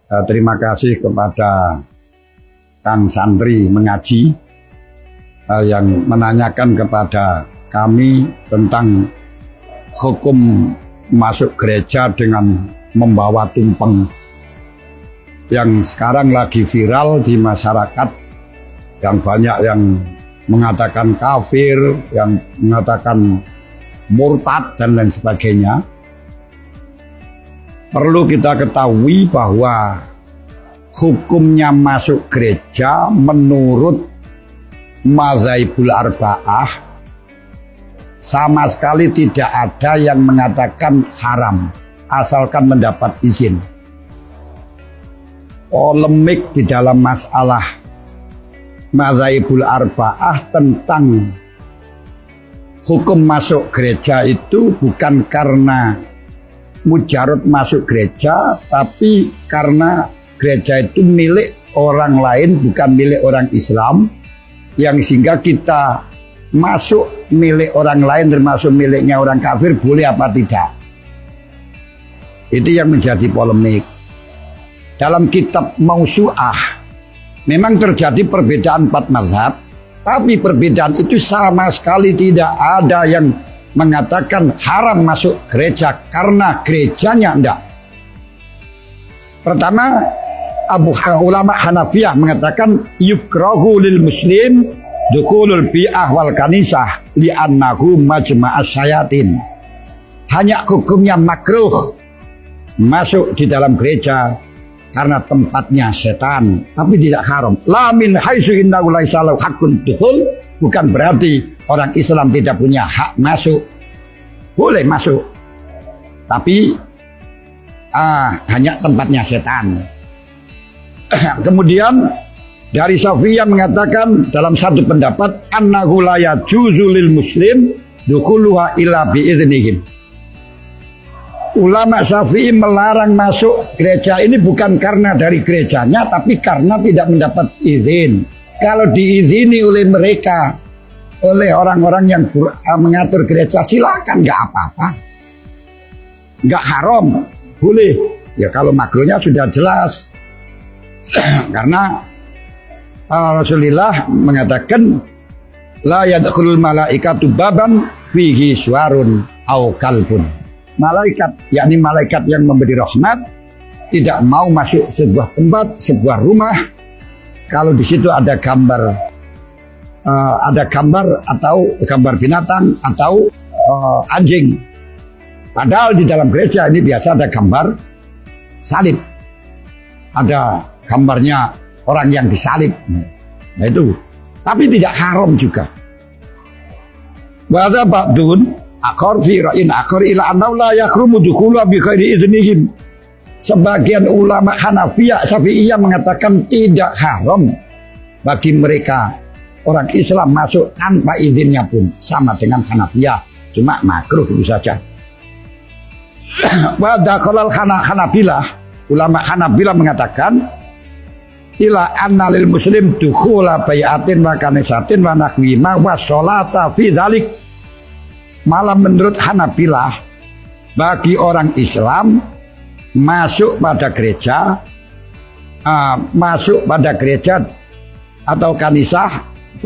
Terima kasih kepada Kang Santri Mengaji yang menanyakan kepada kami tentang hukum masuk gereja dengan membawa tumpeng yang sekarang lagi viral di masyarakat, yang banyak yang mengatakan kafir, yang mengatakan murtad dan lain sebagainya. Perlu kita ketahui bahwa hukumnya masuk gereja menurut mazhabul arba'ah sama sekali tidak ada yang mengatakan haram asalkan mendapat izin. Polemik di dalam masalah mazhabul arba'ah tentang hukum masuk gereja itu bukan karena mujarad masuk gereja, tapi karena gereja itu milik orang lain, bukan milik orang Islam, yang sehingga kita masuk milik orang lain termasuk miliknya orang kafir boleh apa tidak. Itu yang menjadi polemik. Dalam kitab Mausu'ah memang terjadi perbedaan 4 mazhab, tapi perbedaan itu sama sekali tidak ada yang mengatakan haram masuk gereja karena gerejanya enggak. Pertama, ulama Hanafiyah mengatakan yukrahu lil muslim dukhulul bi'ah wal kanisah li'annahu majma'as syayatin. Hanya hukumnya makruh masuk di dalam gereja karena tempatnya setan, tapi tidak haram. La min haitsu innahu laisa lahu haqqun dukhul, bukan berarti orang Islam tidak punya hak masuk. Boleh masuk, tapi hanya tempatnya setan. Kemudian dari Syafi'iyah mengatakan dalam satu pendapat annahu la yajuzu lil muslim dukhuluha illa bi'iznihim. Ulama Syafi'i melarang masuk gereja ini bukan karena dari gerejanya, tapi karena tidak mendapat izin. Kalau diizini oleh mereka, oleh orang-orang yang mengatur gereja, silakan, nggak apa-apa, nggak haram, boleh. Ya kalau makruhnya sudah jelas, karena Rasulullah mengatakan la yadkhulul malaikatu baban fihi suarun au kalbun. Malaikat, yakni malaikat yang memberi rahmat, tidak mau masuk sebuah tempat, sebuah rumah kalau di situ ada gambar atau gambar binatang atau anjing. Padahal di dalam gereja ini biasa ada gambar salib, ada gambarnya orang yang disalib. Nah itu, tapi tidak haram juga. Wa ba'dun akhar fi ra'in akhar ila annahu la yakhrumu dukhulu bi ghairi idznihim. Sebagian ulama Hanafiyah, Syafi'iyah mengatakan tidak haram bagi mereka orang Islam masuk tanpa izinnya pun, sama dengan Hanafiyah, cuma makruh itu saja. Wa dakhalal Hanabilah, ulama Hanabilah mengatakan ila anna lil muslim dukhula bai'atin wa kanisatin wa nahwi ma wa sholata fi dzalik. Malah menurut Hanabilah, bagi orang Islam masuk pada gereja atau kanisah,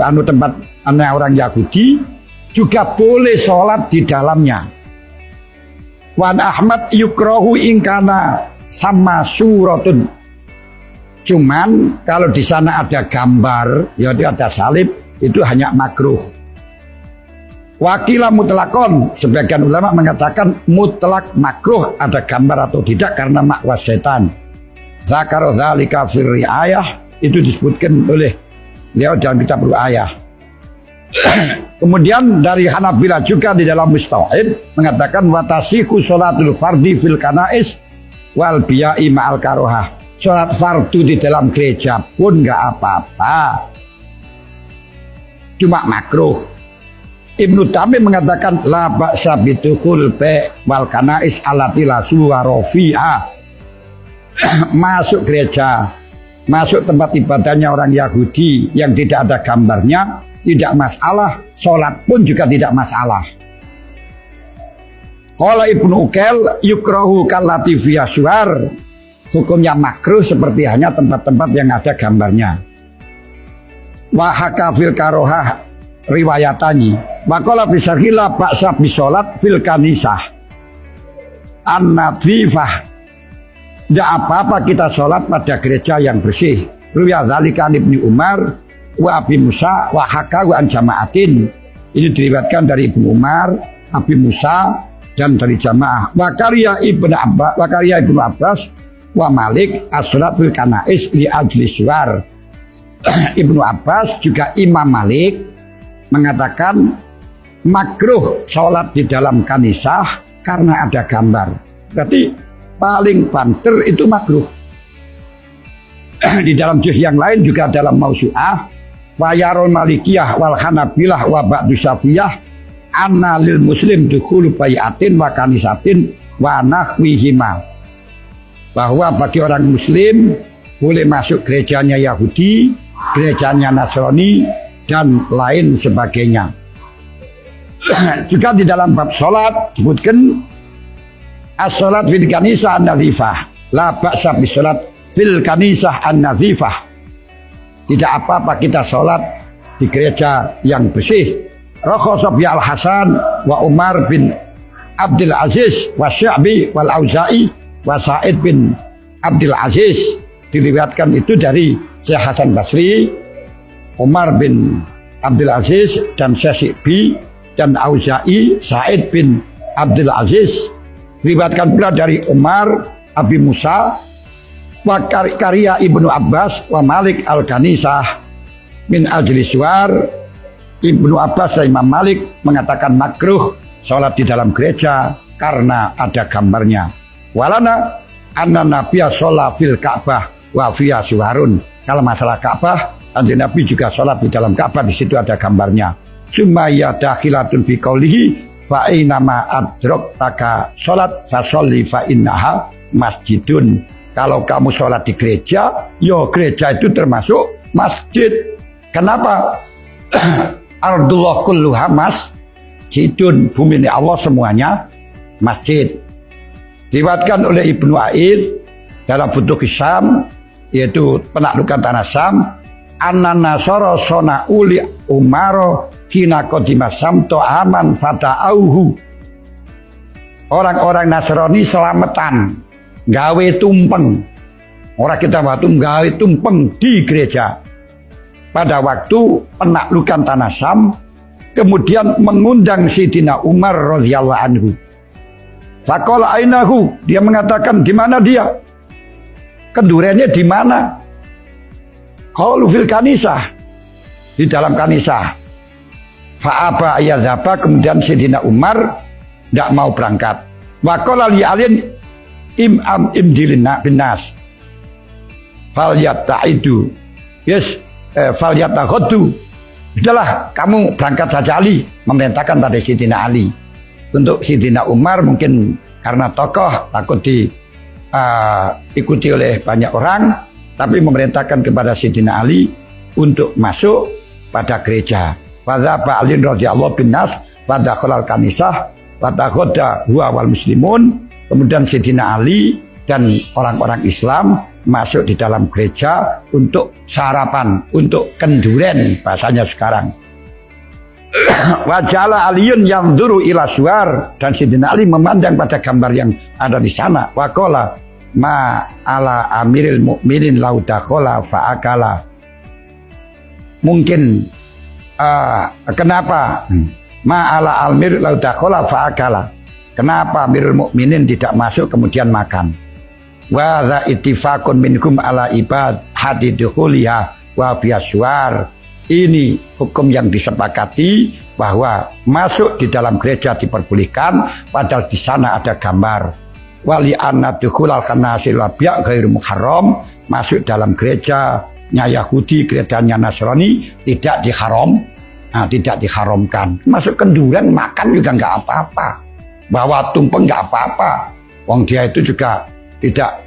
tempat orang Yahudi, juga boleh sholat di dalamnya. Wan Ahmad yukrahu ingkana sama suratun. Cuman kalau di sana ada gambar, ya ada salib, itu hanya makruh. Wakilah mutlakon, sebagian ulama mengatakan mutlak makruh ada gambar atau tidak karena makwas setan. Zakar zalika fir riayah, itu disebutkan oleh beliau dalam kitab riayah. Kemudian dari Hanabilah juga di dalam Mustau'id mengatakan watasiku sholatul fardi fil kanais wal biya'i ma'al karohah. Sholat fardu di dalam gereja pun nggak apa-apa, cuma makruh. Ibnu Tamim mengatakan la ba'sa bidukhul wal kanais allati la suwara fiha. Masuk gereja, masuk tempat ibadahnya orang Yahudi yang tidak ada gambarnya, tidak masalah. Sholat pun juga tidak masalah. Qala Ibnu Ukail yukrahu kallati fiha suwar hukumnya makruh seperti hanya tempat-tempat yang ada gambarnya. Wa haka fil karohah riwayatani wa qala fi syarhila ba'sa bi salat fil kanisah an-nadhifah. Tidak apa-apa kita sholat pada gereja yang bersih. Ruya zalika Ibnu Umar wa Abi Musa wa haka wa an jama'atin. Ini diriwayatkan dari Ibnu Umar, Abi Musa dan dari jamaah. Wa karya Ibnu Abbas wa Malik as-salat fil kanais li ajli suwar. Ibnu Abbas juga Imam Malik mengatakan makruh sholat di dalam kanisah karena ada gambar. Berarti paling banter itu makruh. Di dalam juz yang lain juga dalam Mausu'ah wa yarul malikiyah wal hanabilah wa ba'du syafiyah anna lil muslim dukhulu bai'atin wa kanisatin wa nahwihima, bahwa bagi orang muslim boleh masuk gerejanya Yahudi, gerejanya Nasrani dan lain sebagainya. Juga di dalam bab salat disebutkan as-salat fil kanisah an-nazifah la ba'sa bis salat fil kanisah an-nazifah. Tidak apa-apa kita salat di gereja yang bersih. Rakhasa bi al-Hasan wa Umar bin Abdul Aziz wa Sya'bi wal Auza'i wa Sa'id bin Abdul Aziz. Diriwayatkan itu dari Syekh Hasan Basri, Umar bin Abdul Aziz dan Sya'bi dan Auza'i, Sa'id bin Abdul Aziz. Diriwayatkan pula dari Umar, Abi Musa, wa karya Ibnu Abbas wa Malik al-Kanisah min ajli suwar. Ibnu Abbas dan Imam Malik mengatakan makruh sholat di dalam gereja karena ada gambarnya. Walana anna nabiyya sholla fil Ka'bah wa fiya suwarun. Kalau masalah Ka'bah, Kanjeng Nabi juga sholat di dalam Ka'bah, di situ ada gambarnya. Sumaya dakhilatun fi qaulihi fa inama adrok taka sholat fasolli fa innaha masjidun. Kalau kamu sholat di gereja, yo gereja itu termasuk masjid. Kenapa? Ardullah kulluha masjidun. Bumi ini Allah semuanya masjid. Diriwayatkan oleh Ibnu A'id dalam Futuh Syam, yaitu penaklukan tanah Syam, anna nasara sona uli umaro hina qadima samto aman fata'auhu. Orang-orang Nasrani selamatan gawe tumpeng. Orang kita waktu gawe tumpeng di gereja pada waktu penaklukan tanah Syam, kemudian mengundang Sayyidina Umar radhiyallahu anhu. Faqala ainahu, dia mengatakan di mana dia? Kendurennya di mana? Qalu fil kanisah, di dalam kanisah. Fa'aba ayazaba, kemudian Sayyidina Umar tidak mau berangkat. Wa qala li alin imdilina bin nas falyataidu, yes, falyataghaddu. Sudahlah, kamu berangkat saja Ali, memerintahkan pada Sayyidina Ali. Untuk Sayyidina Umar mungkin karena tokoh takut diikuti oleh banyak orang, tapi memerintahkan kepada Sayyidina Ali untuk masuk pada gereja. Fadzaba Ali radhiyallahu bin nas fadakhalal kanisah fataghadda huwa wal muslimun. Kemudian Sayyidina Ali dan orang-orang Islam masuk di dalam gereja untuk sarapan, untuk kenduren bahasanya sekarang. Wajala Aliyun yang duru ila suar, dan Sayyidina Ali memandang pada gambar yang ada di sana. Waqala ma ala amiril mu'minin laudakhola fa'akala. Mungkin kenapa ma ala almir laudakhola fa'akala, kenapa amirul mu'minin tidak masuk kemudian makan. Wa za ittifaqun minkum ala ibad hadidukhuliha wa fiyaswar. Ini hukum yang disepakati bahwa masuk di dalam gereja diperbolehkan padahal di sana ada gambar. Wali anna dukhulal kanasil wabiya ghairu muharram, masuk dalam gerejanya Yahudi, gerejanya Nasrani tidak tidak diharamkan. Masuk kenduren makan juga nggak apa-apa, bawa tumpeng nggak apa-apa. Wong dia itu juga tidak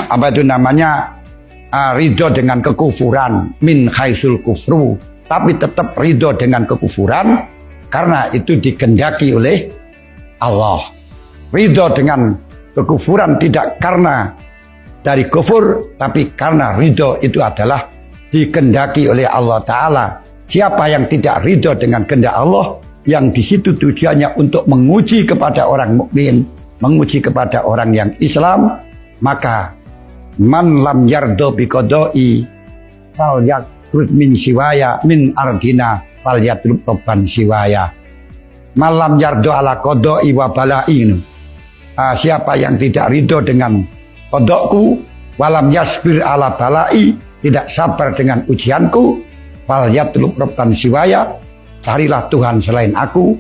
apa itu namanya ridho dengan kekufuran, min khaisul kufru, tapi tetap ridho dengan kekufuran karena itu dikehendaki oleh Allah. Ridho dengan kekufuran tidak karena dari kufur, tapi karena ridho itu adalah dikehendaki oleh Allah Ta'ala. Siapa yang tidak ridho dengan kehendak Allah, yang di situ tujuannya untuk menguji kepada orang mukmin, menguji kepada orang yang Islam, maka man lam yardo biqodoi fal yakrut min siwaya min ardina fal yatlub robban siwaya. Malam yardo ala qodoi wa balai. Siapa yang tidak ridho dengan kodokku, walam yasbir ala balai, tidak sabar dengan ujianku, fal yatlub robban siwaya, carilah Tuhan selain aku,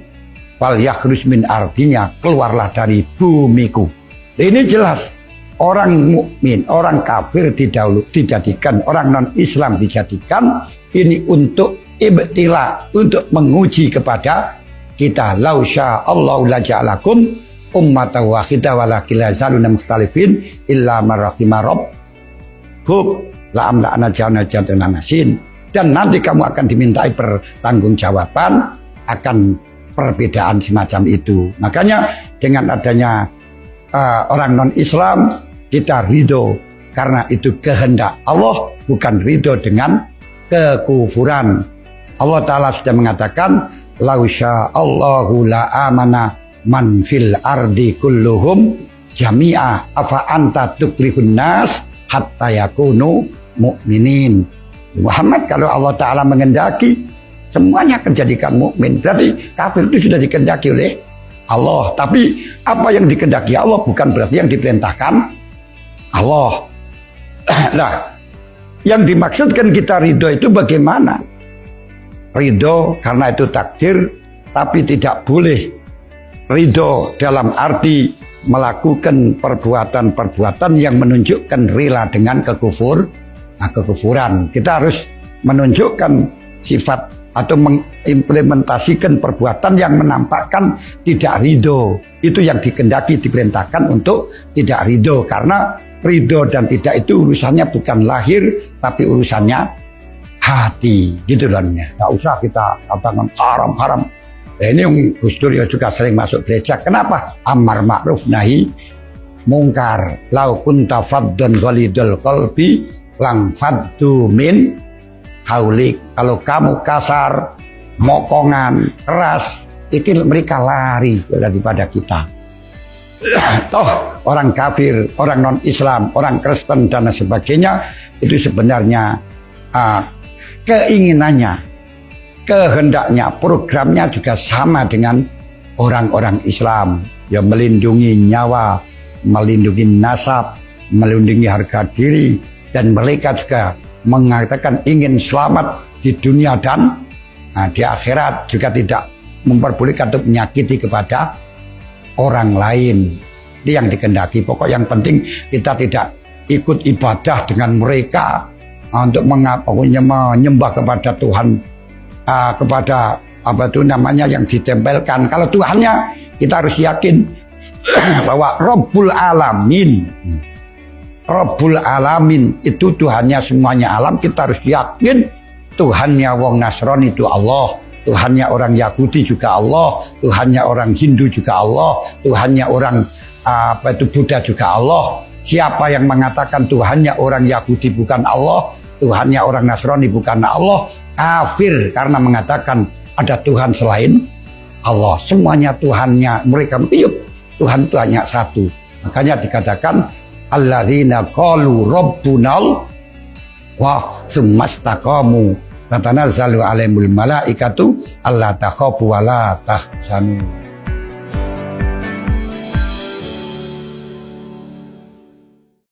fal yakhrus min ardinya, keluarlah dari bumiku. Ini jelas orang mukmin, orang kafir dijadikan, orang non-Islam dijadikan ini untuk ibtila, untuk menguji kepada kita. Lau sya Allahu la ja'alakum ummatan wahidah walakin la yazaluna mukhtalifin illa man rahima rabbuk la amla'ana jahannama nasin. Dan nanti kamu akan dimintai pertanggungjawaban akan perbedaan semacam itu. Makanya dengan adanya orang non-Islam, kita ridho karena itu kehendak Allah, bukan ridho dengan kekufuran. Allah Ta'ala sudah mengatakan, lau sya'allahu la amana man fil ardi kulluhum jami'a afa anta tukrihun nas hatta yakunu mu'minin. Muhammad, kalau Allah Ta'ala mengendaki, semuanya akan jadikan mukmin. Berarti kafir itu sudah dikehendaki oleh Allah. Tapi apa yang dikehendaki Allah bukan berarti yang diperintahkan Allah. Nah, yang dimaksudkan kita ridho itu bagaimana? Ridho karena itu takdir, tapi tidak boleh ridho dalam arti melakukan perbuatan-perbuatan yang menunjukkan rela dengan kekufuran. Kita harus menunjukkan sifat atau mengimplementasikan perbuatan yang menampakkan tidak ridho. Itu yang dikehendaki, diperintahkan untuk tidak ridho. Karena ridho dan tidak itu urusannya bukan lahir, tapi urusannya hati, gitu loh. Nggak usah kita katakan haram. Ini yang Gus Dur juga sering masuk gereja. Kenapa? Amar ma'ruf nahi mungkar. Lau kunta faddun ghalidul qalbi lang faddu min haulik. Kalau kamu kasar, mokongan, keras, itu mereka lari daripada kita. Toh orang kafir, orang non-Islam, orang Kristen dan sebagainya, itu sebenarnya keinginannya, kehendaknya, programnya juga sama dengan orang-orang Islam. Ya, melindungi nyawa, melindungi nasab, melindungi harga diri, dan mereka juga mengatakan ingin selamat di dunia dan di akhirat, juga tidak memperbolehkan untuk menyakiti kepada orang lain. Itu yang dikehendaki. Pokok yang penting kita tidak ikut ibadah dengan mereka untuk menyembah kepada Tuhan, kepada apa itu namanya yang ditempelkan. Kalau Tuhannya kita harus yakin bahwa Rabbul Alamin, Rabbul Alamin itu Tuhannya semuanya alam. Kita harus yakin Tuhannya wong Nasrani itu Allah, Tuhannya orang Yahudi juga Allah, Tuhannya orang Hindu juga Allah, Tuhannya orang apa itu Buddha juga Allah. Siapa yang mengatakan Tuhannya orang Yahudi bukan Allah, Tuhannya orang Nasrani bukan Allah, kafir karena mengatakan ada Tuhan selain Allah. Semuanya Tuhannya mereka yuk, Tuhan itu hanya satu. Makanya dikatakan alladzina qalu rabbunal wa tsumastaqamu tatanazzalu alaihimul malaikatu alla takhafu wa la tahzanu.